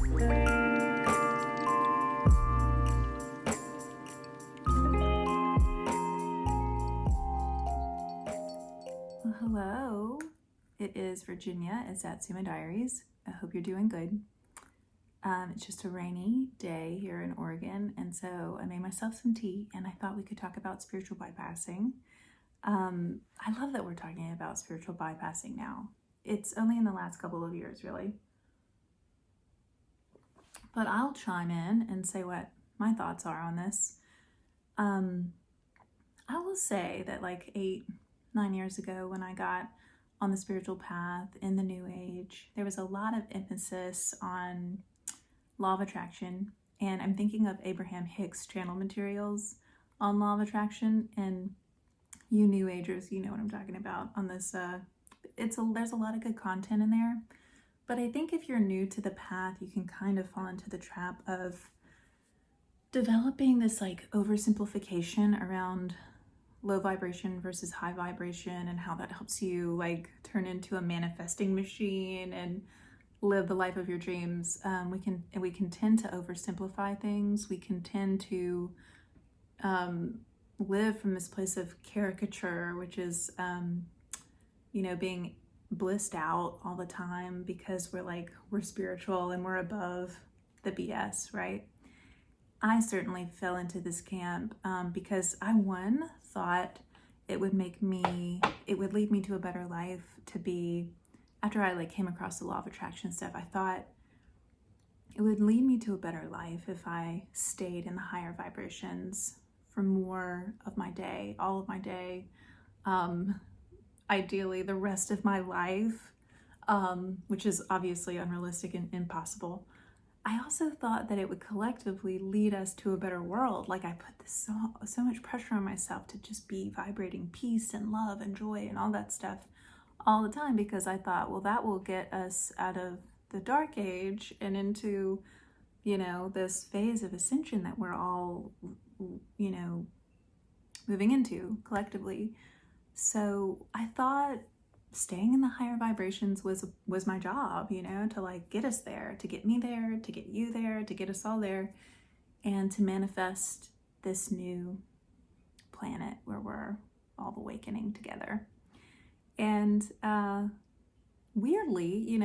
Well, hello, it is Virginia. It's at Suma Diaries. I hope you're doing good. It's just a rainy day here in Oregon, and so I made myself some tea, and I thought we could talk about spiritual bypassing. I love that we're talking about spiritual bypassing now. It's only in the last couple of years, really. But I'll chime in and say what my thoughts are on this. I will say that like 8-9 years ago, when I got on the spiritual path in the New Age, there was a lot of emphasis on law of attraction. And I'm thinking of Abraham Hicks' channel materials on law of attraction. And you New Agers, you know what I'm talking about on this. There's a lot of good content in there. But I think if you're new to the path, you can kind of fall into the trap of developing this like oversimplification around low vibration versus high vibration and how that helps you like turn into a manifesting machine and live the life of your dreams. We can tend to oversimplify things. We can tend to live from this place of caricature, which is being blissed out all the time because we're spiritual and we're above the BS, right? I certainly fell into this camp because I thought it would lead me to a better life to be, after I came across the law of attraction stuff, I thought it would lead me to a better life if I stayed in the higher vibrations for more of my day, all of my day, ideally the rest of my life, which is obviously unrealistic and impossible. I also thought that it would collectively lead us to a better world. Like I put this so much pressure on myself to just be vibrating peace and love and joy and all that stuff all the time, because I thought, well, that will get us out of the dark age and into, this phase of ascension that we're all, moving into collectively. So I thought staying in the higher vibrations was my job, to get us there, to get me there, to get you there, to get us all there, and to manifest this new planet where we're all awakening together. And weirdly,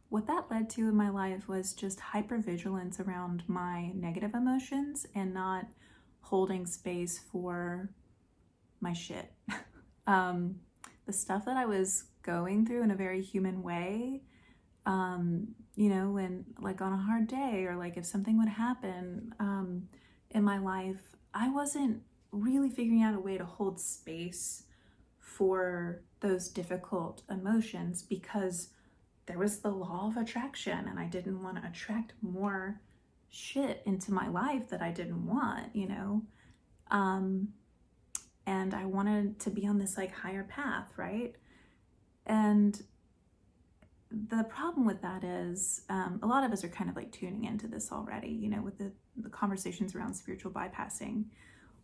what that led to in my life was just hypervigilance around my negative emotions and not holding space for my shit. The stuff that I was going through in a very human way, when on a hard day or if something would happen in my life, I wasn't really figuring out a way to hold space for those difficult emotions because there was the law of attraction and I didn't want to attract more shit into my life that I didn't want, and I wanted to be on this higher path, right? And the problem with that is a lot of us are kind of tuning into this already, with the conversations around spiritual bypassing.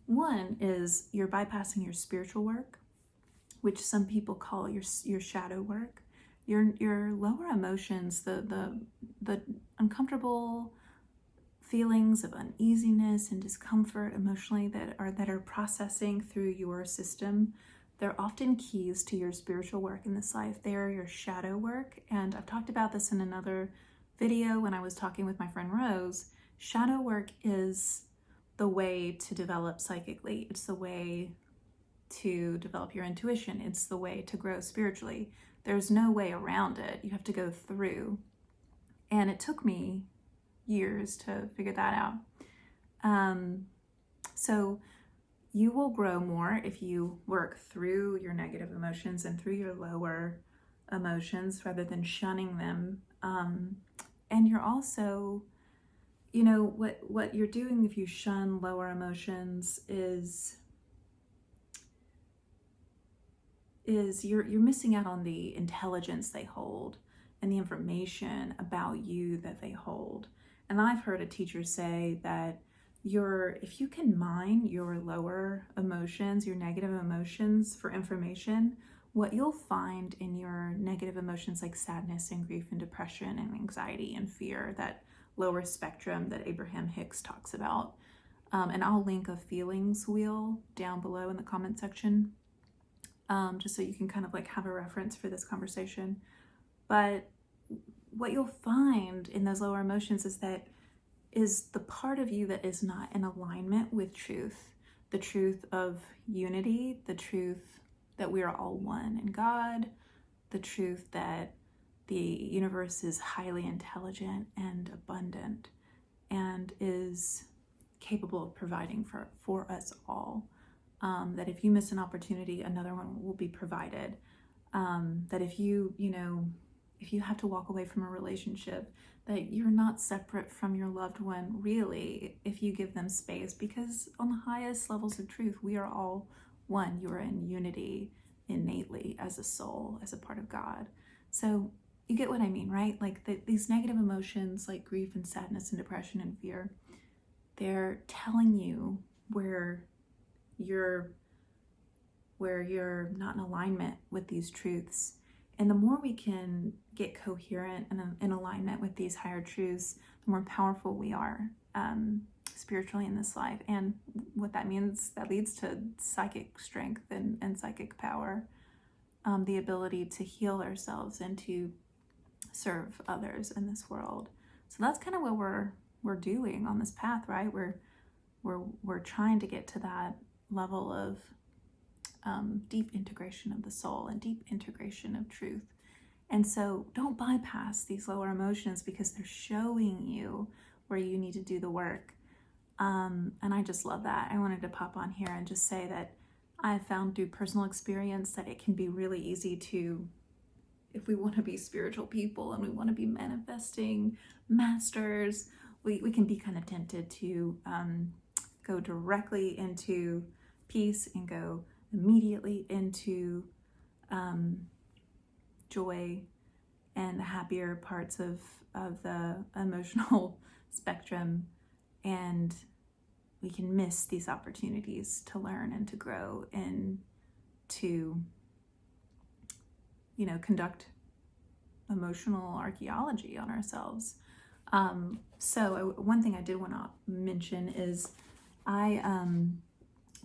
One is you're bypassing your spiritual work, which some people call your shadow work, your lower emotions, the uncomfortable feelings of uneasiness and discomfort emotionally that are processing through your system. They're often keys to your spiritual work in this life. They are your shadow work. And I've talked about this in another video when I was talking with my friend Rose. Shadow work is the way to develop psychically. It's the way to develop your intuition. It's the way to grow spiritually. There's no way around it. You have to go through. And it took me years to figure that out. So you will grow more if you work through your negative emotions and through your lower emotions rather than shunning them. And you're also, what you're doing if you shun lower emotions is you're missing out on the intelligence they hold and the information about you that they hold. And I've heard a teacher say that if you can mine your lower emotions, your negative emotions for information, what you'll find in your negative emotions like sadness and grief and depression and anxiety and fear, that lower spectrum that Abraham Hicks talks about. And I'll link a feelings wheel down below in the comment section, just so you can kind of like have a reference for this conversation. But what you'll find in those lower emotions is the part of you that is not in alignment with truth, the truth of unity, the truth that we are all one in God, the truth that the universe is highly intelligent and abundant and is capable of providing for us all. That if you miss an opportunity, another one will be provided. That if you have to walk away from a relationship, that you're not separate from your loved one, really, if you give them space, because on the highest levels of truth, we are all one. You are in unity innately as a soul, as a part of God. So you get what I mean, right? Like these negative emotions like grief and sadness and depression and fear, they're telling you where you're not in alignment with these truths. And the more we can get coherent and in alignment with these higher truths, the more powerful we are spiritually in this life. And what that means, that leads to psychic strength and psychic power, the ability to heal ourselves and to serve others in this world. So that's kind of what we're doing on this path, right? We're trying to get to that level of deep integration of the soul and deep integration of truth. And so don't bypass these lower emotions, because they're showing you where you need to do the work. And I just love that. I wanted to pop on here and just say that I have found through personal experience that it can be really easy to, if we want to be spiritual people and we want to be manifesting masters, we can be kind of tempted to go directly into peace and go immediately into joy and the happier parts of the emotional spectrum, and we can miss these opportunities to learn and to grow and to conduct emotional archaeology on ourselves. So one thing I did want to mention is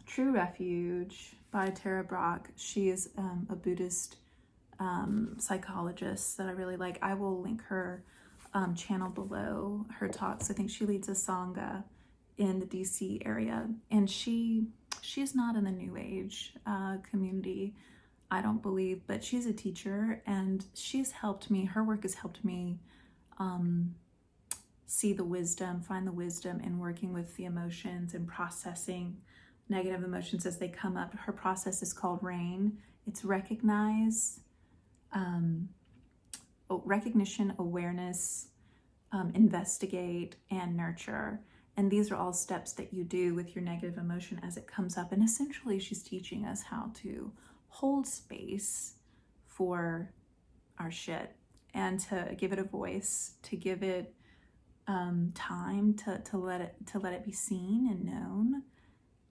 True Refuge by Tara Brach. She is a Buddhist psychologist that I really like. I will link her channel below, her talks. I think she leads a Sangha in the DC area, and she's not in the New Age community, I don't believe, but she's a teacher, and she's helped me. Her work has helped me see the wisdom, find the wisdom in working with the emotions and processing negative emotions as they come up. Her process is called RAIN. It's recognition, awareness, investigate, and nurture. And these are all steps that you do with your negative emotion as it comes up. And essentially, she's teaching us how to hold space for our shit and to give it a voice, to give it time to let it be seen and known,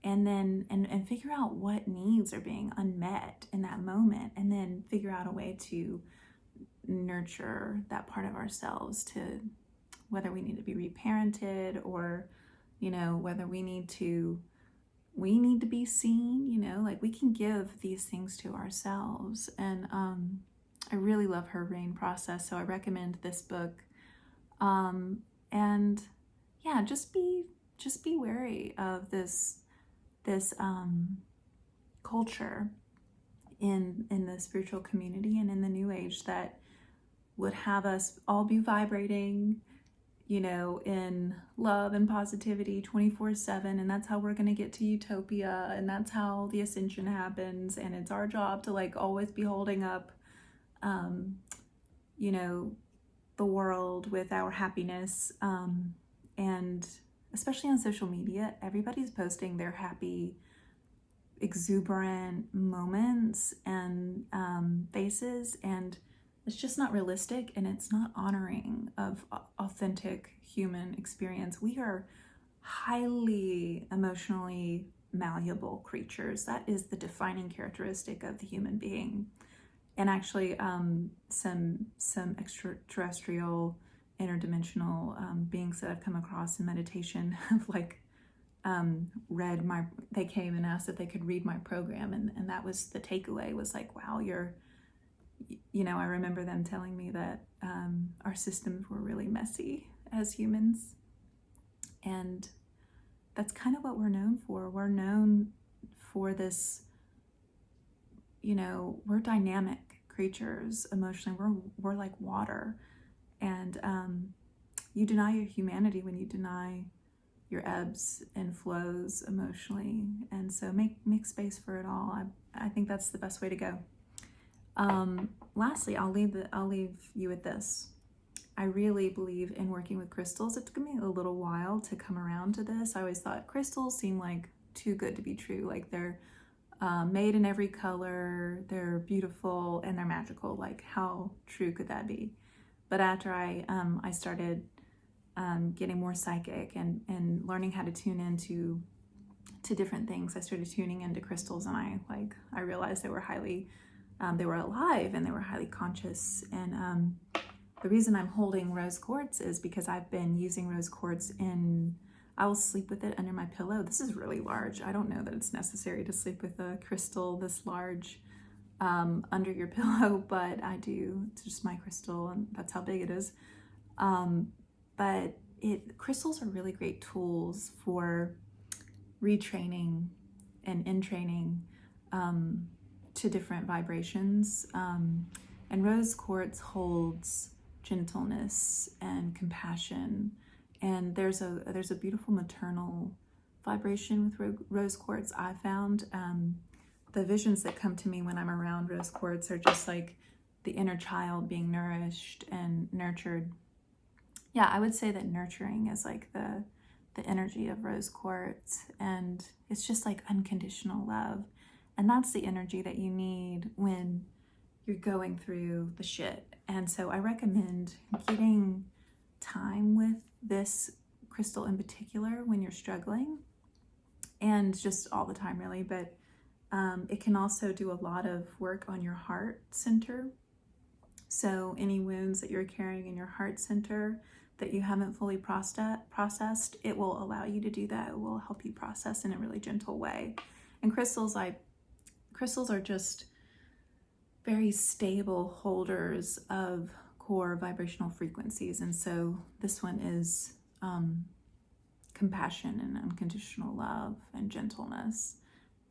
and then and figure out what needs are being unmet in that moment, and then figure out a way to nurture that part of ourselves, to whether we need to be reparented or whether we need to be seen, like we can give these things to ourselves. And I really love her RAIN process, so I recommend this book. And yeah, just be wary of this culture in the spiritual community and in the New Age that would have us all be vibrating, in love and positivity 24/7, and that's how we're going to get to utopia, and that's how the ascension happens, and it's our job to like always be holding up the world with our happiness, and especially on social media, everybody's posting their happy, exuberant moments and faces, and it's just not realistic, and it's not honoring of authentic human experience. We are highly emotionally malleable creatures. That is the defining characteristic of the human being. and actually some extraterrestrial interdimensional beings that I've come across in meditation have like they came and asked if they could read my program, and that was the takeaway, was like, wow, I remember them telling me that our systems were really messy as humans, and that's kind of what we're known for. We're known for this, we're dynamic creatures emotionally. We're like water, and you deny your humanity when you deny your ebbs and flows emotionally, and so make space for it all. I think that's the best way to go. Lastly, I'll leave you with this. I really believe in working with crystals. It took me a little while to come around to this. I always thought crystals seem like too good to be true. Like they're made in every color, they're beautiful, and they're magical. Like how true could that be? But after I started getting more psychic and learning how to tune into different things, I started tuning into crystals, and I realized they were alive, and they were highly conscious. And the reason I'm holding rose quartz is because I've been using rose quartz I will sleep with it under my pillow. This is really large. I don't know that it's necessary to sleep with a crystal this large under your pillow, but I do. It's just my crystal, and that's how big it is. But crystals are really great tools for retraining and entraining to different vibrations. And rose quartz holds gentleness and compassion, and there's a beautiful maternal vibration with rose quartz. I found the visions that come to me when I'm around rose quartz are just like the inner child being nourished and nurtured. Yeah, I would say that nurturing is like the energy of rose quartz, and it's just like unconditional love, and that's the energy that you need when you're going through the shit. And so I recommend getting time with this crystal in particular when you're struggling, and just all the time really. But it can also do a lot of work on your heart center. So any wounds that you're carrying in your heart center that you haven't fully processed, it will allow you to do that. It will help you process in a really gentle way. And crystals are just very stable holders of core vibrational frequencies. And so this one is compassion and unconditional love and gentleness.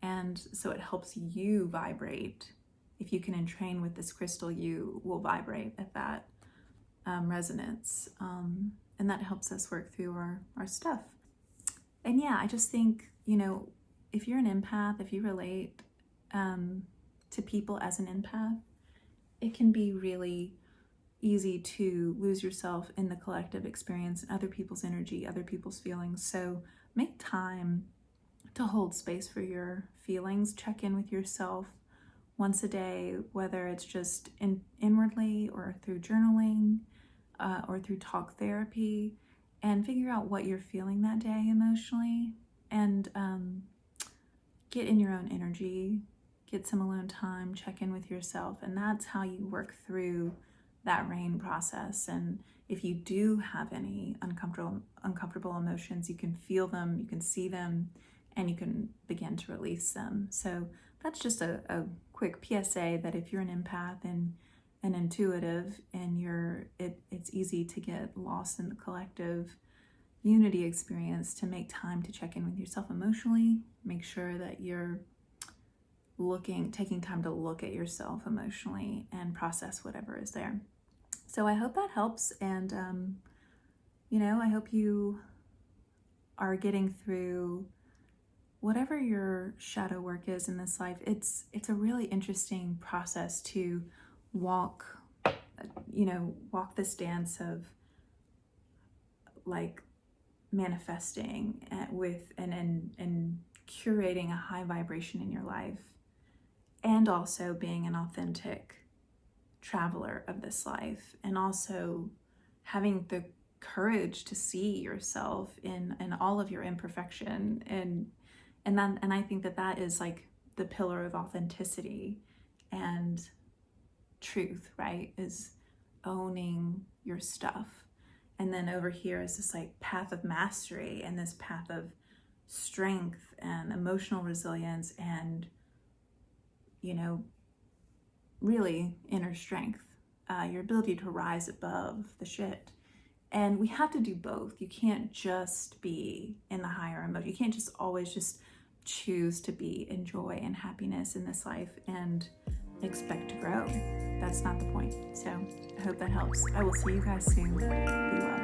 And so it helps you vibrate. If you can entrain with this crystal, you will vibrate at that resonance. And that helps us work through our stuff. And yeah, I just think, if you're an empath, if you relate to people as an empath, it can be really easy to lose yourself in the collective experience, other people's energy, other people's feelings. So make time to hold space for your feelings. Check in with yourself once a day, whether it's just inwardly or through journaling or through talk therapy, and figure out what you're feeling that day emotionally, and get in your own energy, get some alone time, check in with yourself. And that's how you work through that rain process. And if you do have any uncomfortable emotions, you can feel them, you can see them, and you can begin to release them. So that's just a quick PSA that if you're an empath and an intuitive, and it's easy to get lost in the collective unity experience, to make time to check in with yourself emotionally. Make sure that you're taking time to look at yourself emotionally and process whatever is there. So I hope that helps, and I hope you are getting through whatever your shadow work is in this life. It's a really interesting process to walk this dance of like manifesting with and curating a high vibration in your life, and also being an authentic traveler of this life, and also having the courage to see yourself in all of your imperfection, and I think that is like the pillar of authenticity. And truth, right? Is owning your stuff. And then over here is this like path of mastery and this path of strength and emotional resilience and, you know, really inner strength, your ability to rise above the shit. And we have to do both. You can't just be in the higher emotion. You can't just always just choose to be in joy and happiness in this life and expect to grow. That's not the point. So I hope that helps. I will see you guys soon. Be well.